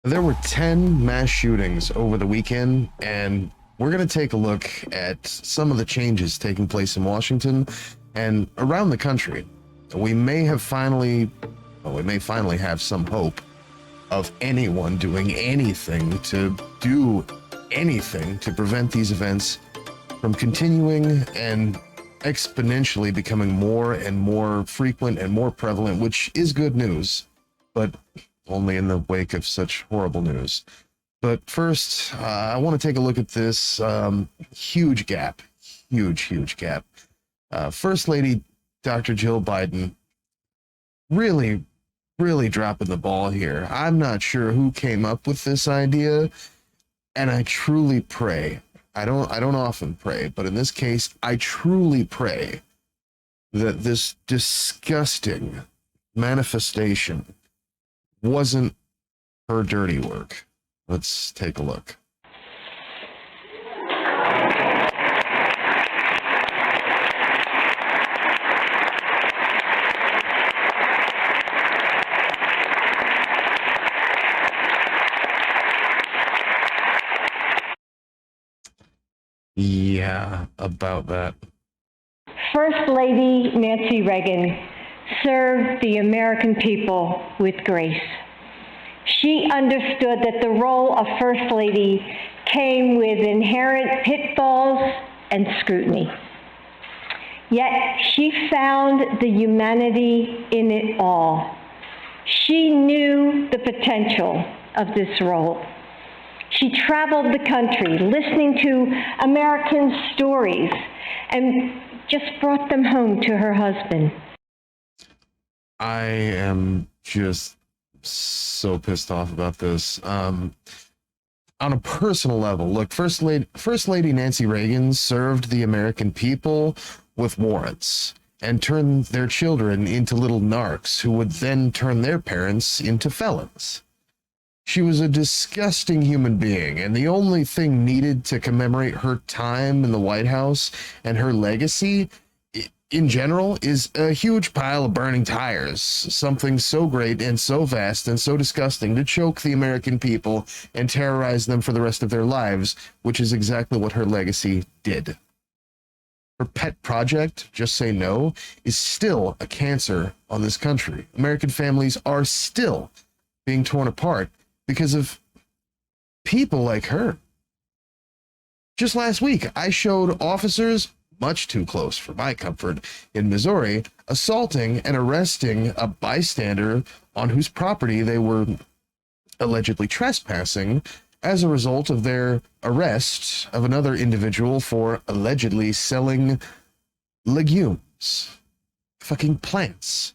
There were 10 mass shootings over the weekend, and we're going to take a look at some of the changes taking place in Washington and around the country. We may have finally, we may finally have some hope of anyone doing anything to prevent these events from continuing and exponentially becoming more and more frequent and more prevalent, which is good news, but only in the wake of such horrible news. But first, I want to take a look at this huge gap. First Lady Dr. Jill Biden really dropping the ball here. I'm not sure who came up with this idea, and I truly pray. I don't often pray, but in this case, I truly pray that this disgusting manifestation wasn't her dirty work. Let's take a look. Yeah, about that. First Lady Nancy Reagan served the American people with grace. She understood that the role of First Lady came with inherent pitfalls and scrutiny. Yet she found the humanity in it all. She knew the potential of this role. She traveled the country listening to American stories and just brought them home to her husband. I am just so pissed off about this. On a personal level, look, First Lady Nancy Reagan served the American people with warrants and turned their children into little narcs who would then turn their parents into felons. She was a disgusting human being, and the only thing needed to commemorate her time in the White House and her legacy in general is a huge pile of burning tires, something so great and so vast and so disgusting to choke the American people and terrorize them for the rest of their lives, which is exactly what her legacy did. Her pet project, Just Say No, is still a cancer on this country. American families are still being torn apart because of people like her. Just last week, I showed officers, much too close for my comfort, in Missouri, assaulting and arresting a bystander on whose property they were allegedly trespassing as a result of their arrest of another individual for allegedly selling legumes, fucking plants.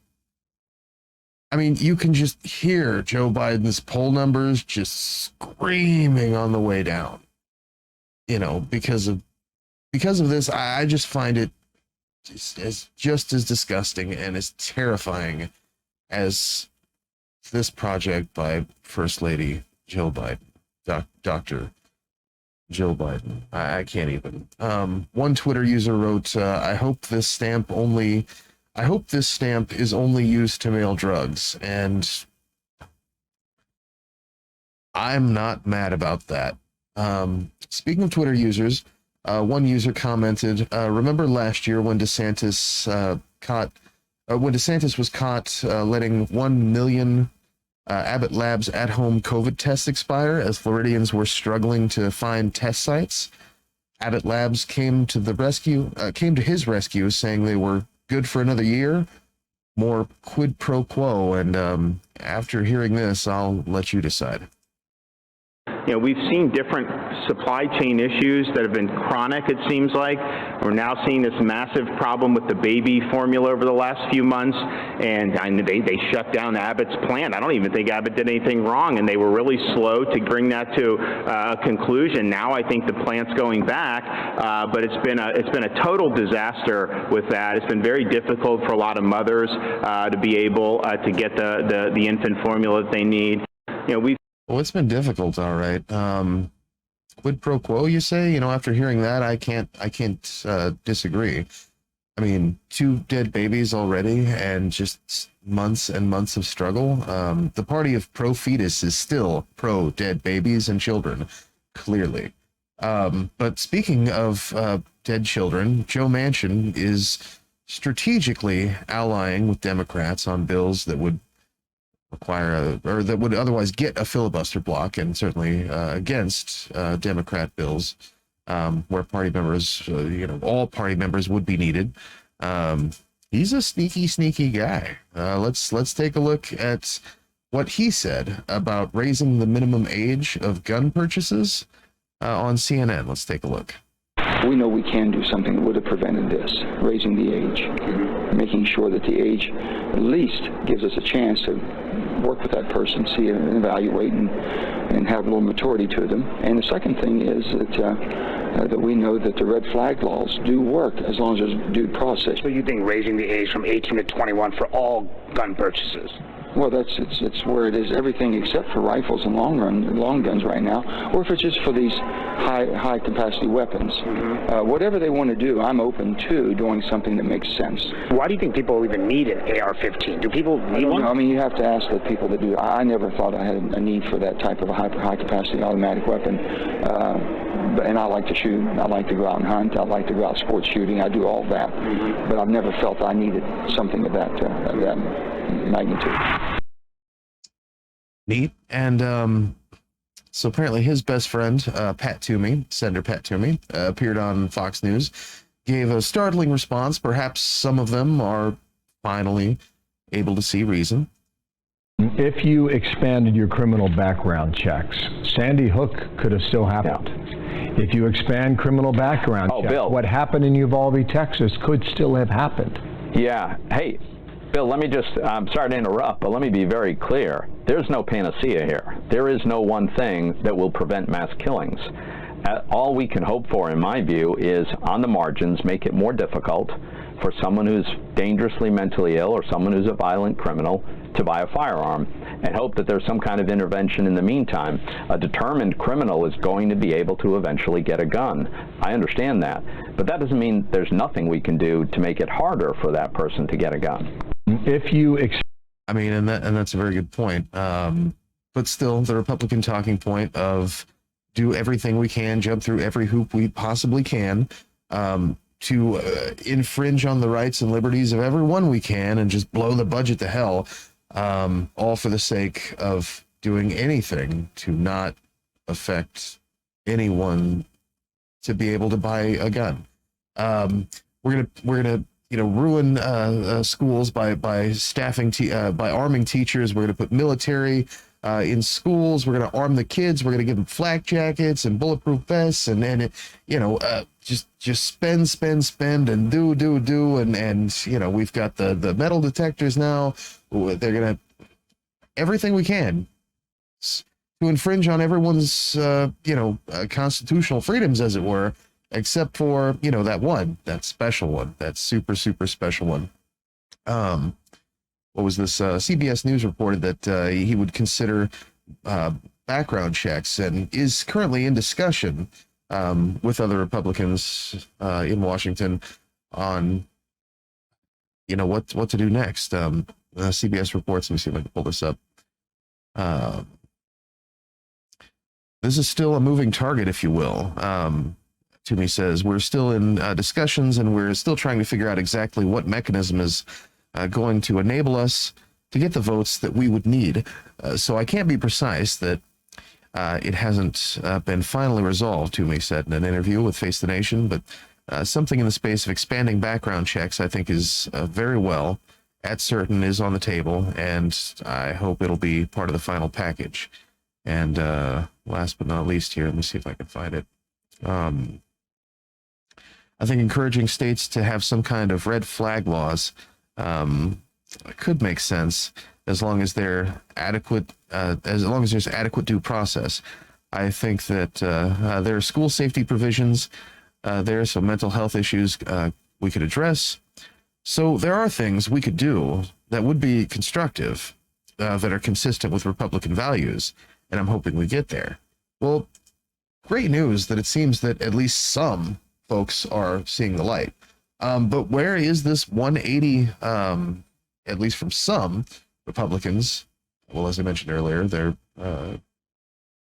I mean, you can just hear Joe Biden's poll numbers just screaming on the way down, you know, because of this. I just find it just as disgusting and as terrifying as this project by First Lady Jill Biden, Dr. Jill Biden. I can't even. One Twitter user wrote, I hope this stamp is only used to mail drugs, and I'm not mad about that. Speaking of Twitter users, one user commented, remember last year when DeSantis was caught letting 1 million Abbott Labs at-home COVID tests expire as Floridians were struggling to find test sites? Abbott Labs came to his rescue, saying they were good for another year. More quid pro quo, and after hearing this, I'll let you decide. You know, we've seen different supply chain issues that have been chronic, it seems like. We're now seeing this massive problem with the baby formula over the last few months, and they shut down Abbott's plant. I don't even think Abbott did anything wrong, and they were really slow to bring that to a conclusion. Now I think the plant's going back, but it's been a total disaster with that. It's been very difficult for a lot of mothers to be able to get the infant formula that they need. You know, Well, it's been difficult, all right. Quid pro quo, you say? You know, after hearing that, I can't disagree. I mean, 2 dead babies already, and just months and months of struggle. The party of pro-fetus is still pro-dead babies and children, clearly. But speaking of dead children, Joe Manchin is strategically allying with Democrats on bills that would require or that would otherwise get a filibuster block, and certainly against Democrat bills where party members, all party members would be needed. He's a sneaky guy. Let's take a look at what he said about raising the minimum age of gun purchases on CNN. Let's take a look. We know we can do something that would have prevented this, raising the age, making sure that the age at least gives us a chance to work with that person, see and evaluate and have a little maturity to them. And the second thing is that we know that the red flag laws do work as long as there's due process. So you think raising the age from 18 to 21 for all gun purchases? Well, it's where it is everything except for rifles and long guns right now, or if it's just for these high capacity weapons. Whatever they want to do, I'm open to doing something that makes sense. Why do you think people even need an AR-15? Do people need one? I mean, you have to ask the people that do. I never thought I had a need for that type of a high capacity automatic weapon. And I like to shoot. I like to go out and hunt. I like to go out sports shooting. I do all that. But I've never felt I needed something of that magnitude. Neat. And so apparently his best friend, Pat Toomey, Senator Pat Toomey, appeared on Fox News, gave a startling response. Perhaps some of them are finally able to see reason. If you expanded your criminal background checks, Sandy Hook could have still happened. If you expand criminal background checks, Bill, what happened in Uvalde, Texas could still have happened. Yeah. Hey, Bill, let me just, I'm sorry to interrupt, but let me be very clear. There's no panacea here. There is no one thing that will prevent mass killings. All we can hope for, in my view, is on the margins, make it more difficult for someone who's dangerously mentally ill or someone who's a violent criminal to buy a firearm, and hope that there's some kind of intervention in the meantime. A determined criminal is going to be able to eventually get a gun. I understand that, but that doesn't mean there's nothing we can do to make it harder for that person to get a gun. If you I mean, and that's a very good point. But still, the Republican talking point of do everything we can, jump through every hoop we possibly can, to infringe on the rights and liberties of everyone we can, and just blow the budget to hell, all for the sake of doing anything to not affect anyone to be able to buy a gun. We're gonna ruin schools by staffing by arming teachers. We're gonna put military in schools. We're gonna arm the kids. We're gonna give them flak jackets and bulletproof vests, and just spend and do and we've got the metal detectors now. They're gonna everything we can to infringe on everyone's constitutional freedoms, as it were, except for that special one, that super special one. What was this? CBS News reported that he would consider background checks, and is currently in discussion with other Republicans in Washington on what to do next. CBS reports. Let me see if I can pull this up. This is still a moving target, if you will. Toomey says we're still in discussions, and we're still trying to figure out exactly what mechanism is going to enable us to get the votes that we would need. So I can't be precise that it hasn't been finally resolved, Toomey said in an interview with Face the Nation, but something in the space of expanding background checks, I think, is very well at certain is on the table, and I hope it'll be part of the final package. And last but not least here, let me see if I can find it. I think encouraging states to have some kind of red flag laws could make sense as long as they're adequate, as long as there's adequate due process. I think that there are school safety provisions there, so mental health issues we could address. So there are things we could do that would be constructive, that are consistent with Republican values, and I'm hoping we get there. Well, great news that it seems that at least some folks are seeing the light. But where is this 180, at least from some Republicans? Well, as I mentioned earlier, there are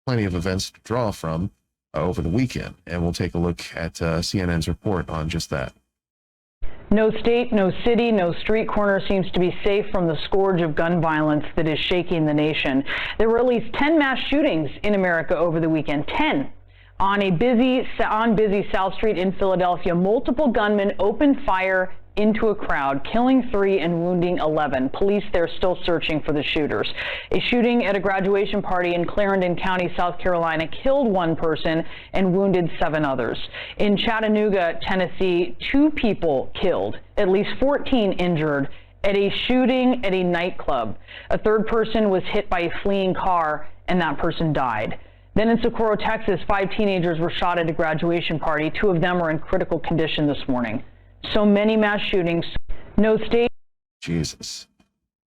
plenty of events to draw from over the weekend, and we'll take a look at CNN's report on just that. No state, no city, no street corner seems to be safe from the scourge of gun violence that is shaking the nation. There were at least 10 mass shootings in America over the weekend. 10. On busy South Street in Philadelphia, multiple gunmen opened fire into a crowd, killing 3 and wounding 11. Police there still searching for the shooters. A shooting at a graduation party in Clarendon County, South Carolina, killed 1 person and wounded 7 others. In Chattanooga, Tennessee, 2 people killed, at least 14 injured at a shooting at a nightclub. A 3rd person was hit by a fleeing car, and that person died. Then in Socorro, Texas, 5 teenagers were shot at a graduation party. 2 of them are in critical condition this morning. So many mass shootings, no state. Jesus.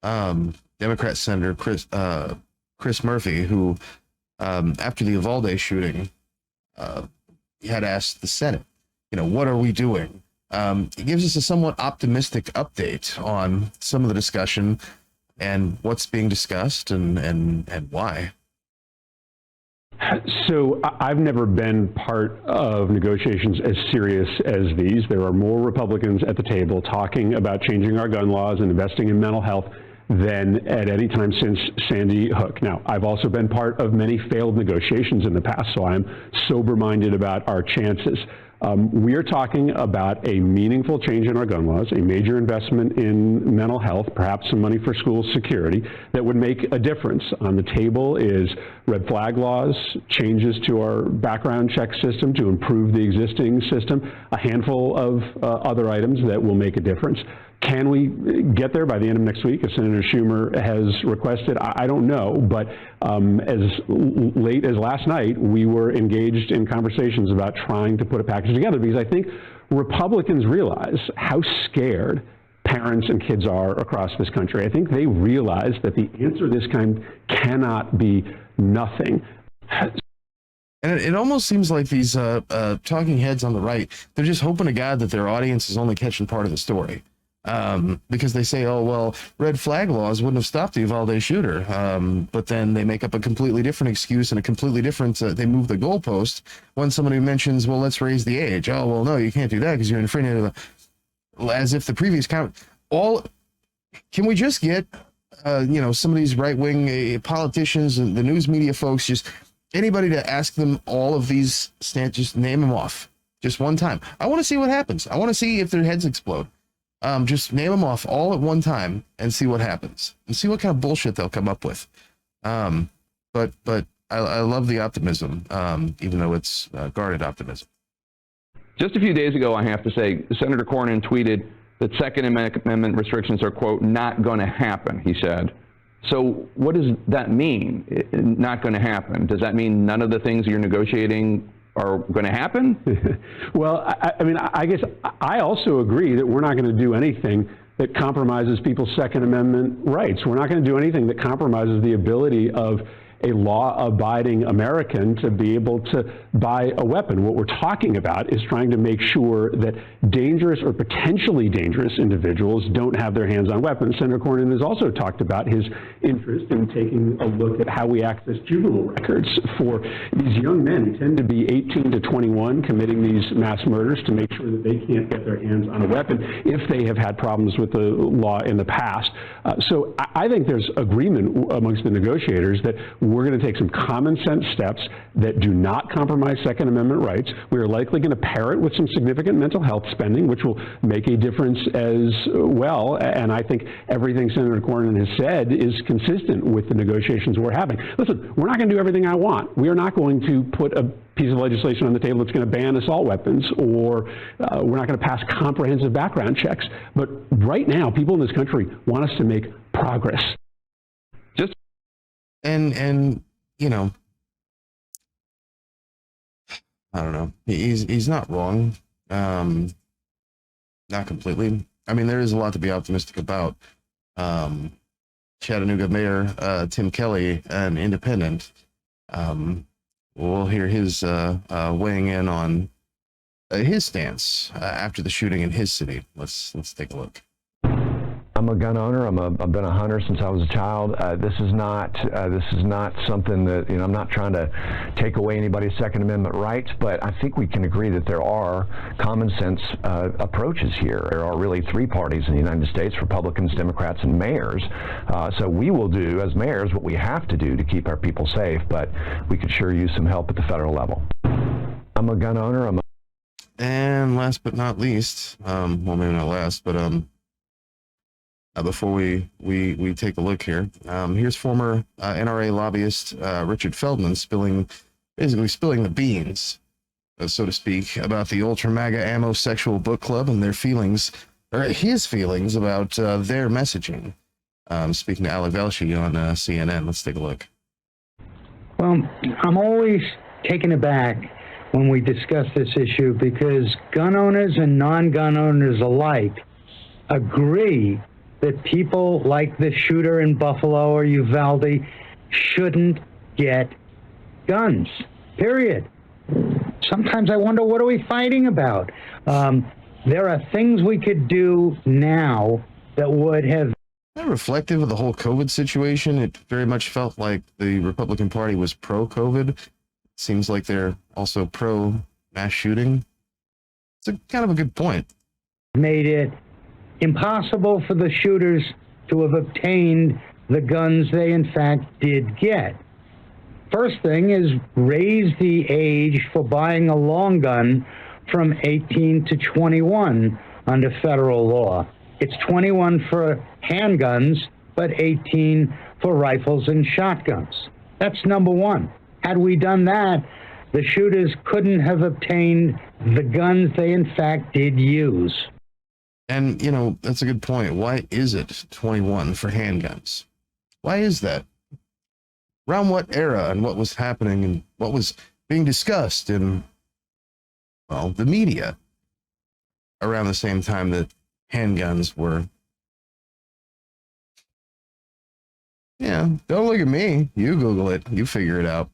Democrat Senator Chris Murphy, who, after the Uvalde shooting, had asked the Senate, what are we doing? He gives us a somewhat optimistic update on some of the discussion and what's being discussed and why. So I've never been part of negotiations as serious as these. There are more Republicans at the table talking about changing our gun laws and investing in mental health than at any time since Sandy Hook. Now, I've also been part of many failed negotiations in the past, so I'm sober-minded about our chances. We are talking about a meaningful change in our gun laws, a major investment in mental health, perhaps some money for school security that would make a difference. On the table is red flag laws, changes to our background check system to improve the existing system, a handful of other items that will make a difference. Can we get there by the end of next week, as Senator Schumer has requested? I don't know, but as late as last night, we were engaged in conversations about trying to put a package together, because I think Republicans realize how scared parents and kids are across this country. I think they realize that the answer of this kind cannot be nothing. And it almost seems like these talking heads on the right, they're just hoping to God that their audience is only catching part of the story. Because they say, oh, well, red flag laws wouldn't have stopped the Uvalde shooter. But then they make up a completely different excuse and a completely different, they move the goalpost when somebody mentions, well, let's raise the age. Oh, well, no, you can't do that because you're infringing the, as if the previous count, can we just get, some of these right-wing politicians and the news media folks, just anybody to ask them all of these stats, just name them off just one time. I want to see what happens. I want to see if their heads explode. Just name them off all at one time and see what happens and see what kind of bullshit they'll come up with. But I love the optimism, even though it's guarded optimism. Just a few days ago, I have to say, Senator Cornyn tweeted that Second Amendment restrictions are, quote, not going to happen, he said. So what does that mean, not going to happen? Does that mean none of the things you're negotiating are going to happen? Well, I guess I also agree that we're not going to do anything that compromises people's Second Amendment rights. We're not going to do anything that compromises the ability of a law-abiding American to be able to buy a weapon. What we're talking about is trying to make sure that dangerous or potentially dangerous individuals don't have their hands on weapons. Senator Cornyn has also talked about his interest in taking a look at how we access juvenile records for these young men who tend to be 18 to 21 committing these mass murders, to make sure that they can't get their hands on a weapon if they have had problems with the law in the past. So I think there's agreement amongst the negotiators that we're going to take some common sense steps that do not compromise Second Amendment rights. We are likely going to pair it with some significant mental health spending, which will make a difference as well. And I think everything Senator Cornyn has said is consistent with the negotiations we're having. Listen, we're not going to do everything I want. We are not going to put a piece of legislation on the table that's going to ban assault weapons, or we're not going to pass comprehensive background checks. But right now, people in this country want us to make progress. And I don't know. He's not wrong. Not completely. I mean, there is a lot to be optimistic about. Chattanooga Mayor Tim Kelly, an independent. We'll hear his weighing in on his stance after the shooting in his city. Let's take a look. I'm a gun owner. I've been a hunter since I was a child. This is not something that, I'm not trying to take away anybody's Second Amendment rights, but I think we can agree that there are common sense approaches here. There are really three parties in the United States: Republicans, Democrats, and mayors. So we will do, as mayors, what we have to do to keep our people safe, but we could sure use some help at the federal level. I'm a gun owner. And last but not least, well, maybe not last, but before we take a look here, here's former NRA lobbyist Richard Feldman basically spilling the beans, so to speak, about the Ultra MAGA Ammo Sexual Book Club and their feelings, or his feelings about their messaging. Speaking to Ali Velshi on CNN. Let's take a look. Well, I'm always taken aback when we discuss this issue because gun owners and non-gun owners alike agree that people like the shooter in Buffalo or Uvalde shouldn't get guns, period. Sometimes I wonder, what are we fighting about? There are things we could do now that would have... Reflective of the whole COVID situation, it very much felt like the Republican Party was pro-COVID. Seems like they're also pro-mass shooting. It's kind of a good point. Made it impossible for the shooters to have obtained the guns they in fact did get. First thing is raise the age for buying a long gun from 18 to 21 under federal law. It's 21 for handguns, but 18 for rifles and shotguns. That's number one. Had we done that, the shooters couldn't have obtained the guns they in fact did use. And, that's a good point. Why is it 21 for handguns? Why is that? Around what era and what was happening and what was being discussed in, well, the media around the same time that handguns were... Yeah, don't look at me. You Google it. You figure it out.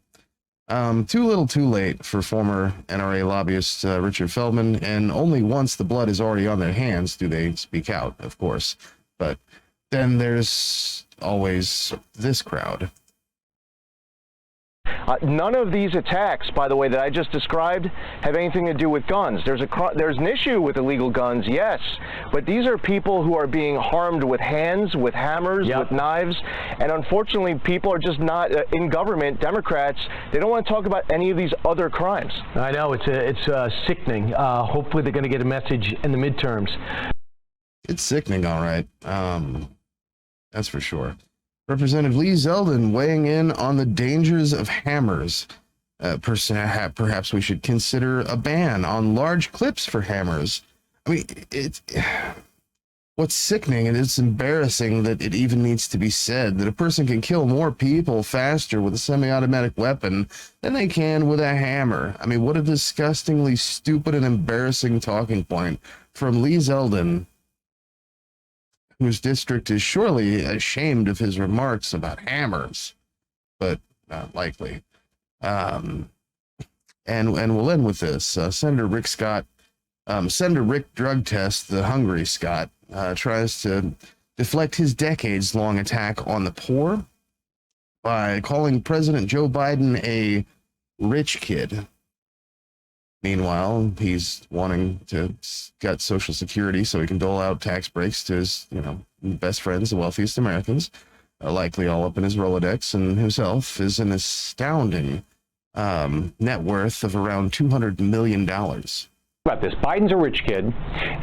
Too little too late for former NRA lobbyist Richard Feldman, and only once the blood is already on their hands do they speak out, of course. But then there's always this crowd. None of these attacks, by the way, that I just described have anything to do with guns. There's an issue with illegal guns, yes, but these are people who are being harmed with hands, with hammers, with knives, and unfortunately people are just not, in government, Democrats, they don't want to talk about any of these other crimes. I know, it's sickening. Hopefully they're going to get a message in the midterms. It's sickening, all right. That's for sure. Representative Lee Zeldin weighing in on the dangers of hammers. Perhaps we should consider a ban on large clips for hammers. I mean, what's sickening, and it's embarrassing that it even needs to be said, that a person can kill more people faster with a semi-automatic weapon than they can with a hammer. I mean, what a disgustingly stupid and embarrassing talking point from Lee Zeldin, whose district is surely ashamed of his remarks about hammers, but not likely. And we'll end with this. Senator Rick Drug Test, the hungry Scott, tries to deflect his decades-long attack on the poor by calling President Joe Biden a rich kid. Meanwhile, he's wanting to get Social Security so he can dole out tax breaks to his, best friends, the wealthiest Americans, likely all up in his Rolodex, and himself is an astounding net worth of around $200 million. About this, Biden's a rich kid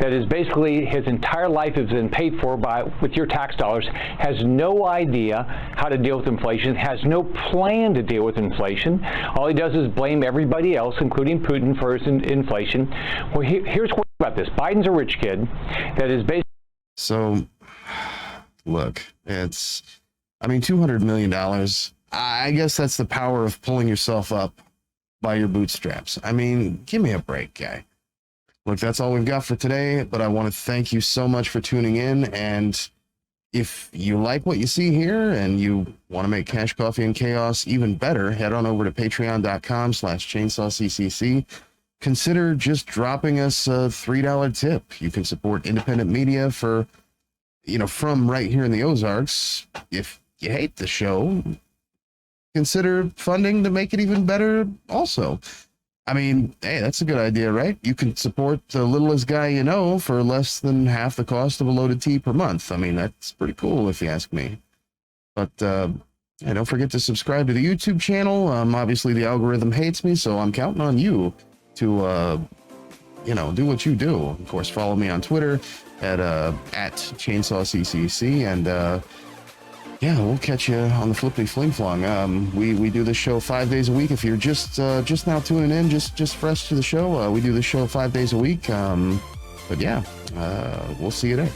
that is basically his entire life has been paid for with your tax dollars, has no idea how to deal with inflation, has no plan to deal with inflation. All he does is blame everybody else, including Putin, for his inflation. Well, here's what about this. Biden's a rich kid that is basically... So, look, $200 million. I guess that's the power of pulling yourself up by your bootstraps. I mean, give me a break, guy. Look, that's all we've got for today, but I want to thank you so much for tuning in. And if you like what you see here and you want to make Cash Coffee and Chaos even better, head on over to patreon.com/chainsawccc. consider just dropping us a $3 tip. You can support independent media for, from right here in the Ozarks. If you hate the show, consider funding to make it even better also. I mean, hey, that's a good idea, right? You can support the littlest guy you know for less than half the cost of a load of tea per month. I mean, that's pretty cool if you ask me. But don't forget to subscribe to the YouTube channel. Obviously, the algorithm hates me, so I'm counting on you to, do what you do. Of course, follow me on Twitter at ChainsawCCC, and we'll catch you on the Flippity Fling Flong. We do this show 5 days a week. If you're just now tuning in, just fresh to the show, we do this show 5 days a week. But yeah, we'll see you there.